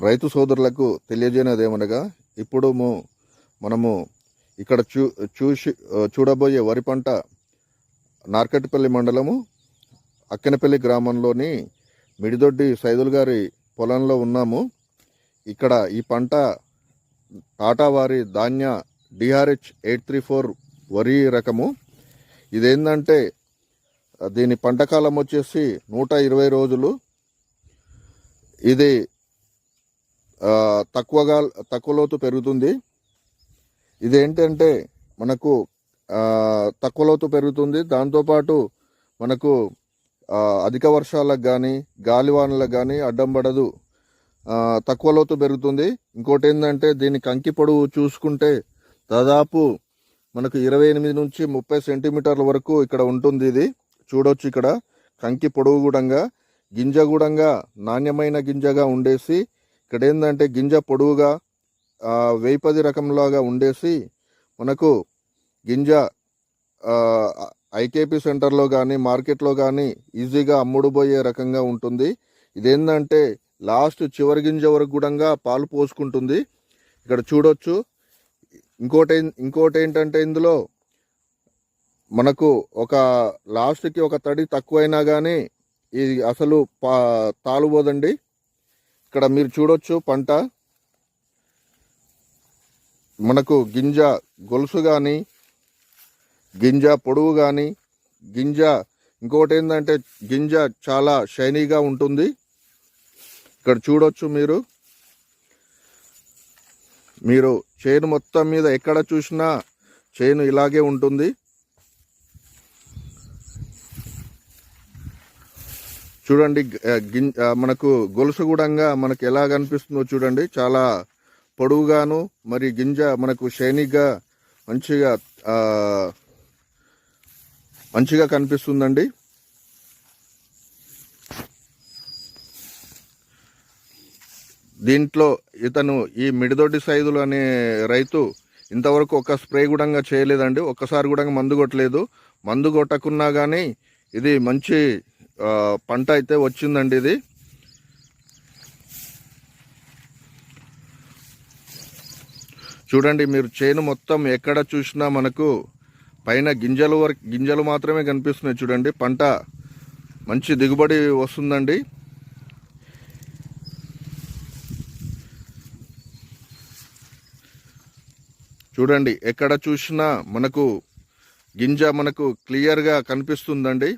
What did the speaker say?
రైతు సోదరులకు తెలియజేయనదేమనగా ఇప్పుడు మనము ఇక్కడ చూడబోయే వరి పంట నార్కట్పల్లి మండలము అక్కెనపల్లి గ్రామంలోని మిడిదొడ్డి సైదుల్ గారి పొలంలో ఉన్నాము. ఇక్కడ ఈ పంట టాటా వారి ధాన్య DRH 834 వరి రకము. ఇదేంటంటే దీని పంట కాలం వచ్చేసి 120 రోజులు. ఇది తక్కువ లోతు పెరుగుతుంది. ఇదేంటంటే మనకు తక్కువ లోతు పెరుగుతుంది. దాంతోపాటు మనకు అధిక వర్షాలకు కానీ గాలివానలకు కానీ అడ్డం పడదు. తక్కువ లోతు పెరుగుతుంది. ఇంకోటి ఏంటంటే దీని కంకి పొడవు చూసుకుంటే దాదాపు మనకు 28 నుంచి 30 సెంటీమీటర్ల వరకు ఇక్కడ ఉంటుంది. ఇది చూడొచ్చు. ఇక్కడ కంకి పొడవు కూడా గింజ కూడా నాణ్యమైన గింజగా ఉండేసి ఇక్కడ ఏంటంటే గింజ పొడవుగా వేపది రకంలాగా ఉండేసి మనకు గింజ IKP సెంటర్లో కానీ మార్కెట్లో కానీ ఈజీగా అమ్ముడుపోయే రకంగా ఉంటుంది. ఇదేంటంటే లాస్ట్ చివరి గింజ వరకు కూడా పాలు పోసుకుంటుంది. ఇక్కడ చూడొచ్చు. ఇంకోటి ఏంటంటే ఇందులో మనకు ఒక లాస్ట్కి ఒక తడి తక్కువైనా కానీ ఇది అసలు తాలుబోదండి. ఇక్కడ మీరు చూడొచ్చు పంట మనకు గింజ గొలుసు కానీ గింజ పొడవు కానీ గింజ ఇంకోటి ఏంటంటే గింజ చాలా షైనీగా ఉంటుంది. ఇక్కడ చూడొచ్చు. మీరు చేను మొత్తం మీద ఎక్కడ చూసినా చేను ఇలాగే ఉంటుంది. చూడండి మనకు గొలుసు కూడా మనకు ఎలా కనిపిస్తుందో చూడండి. చాలా పొడవుగాను మరి గింజ మనకు షైనీగా మంచిగా కనిపిస్తుందండి. దీంట్లో ఇతను ఈ మిడిదొడ్డి సైదులు అనే రైతు ఇంతవరకు ఒక స్ప్రే కూడా చేయలేదండి. ఒక్కసారి కూడా మందు కొట్టలేదు. మందు కొట్టకున్నా కానీ ఇది మంచి పంట అయితే వచ్చిందండి. ఇది చూడండి. మీరు చేను మొత్తం ఎక్కడ చూసినా మనకు పైన గింజలు మాత్రమే కనిపిస్తున్నాయి. చూడండి. పంట మంచి దిగుబడి వస్తుందండి. చూడండి. ఎక్కడ చూసినా మనకు గింజ మనకు క్లియర్గా కనిపిస్తుందండి.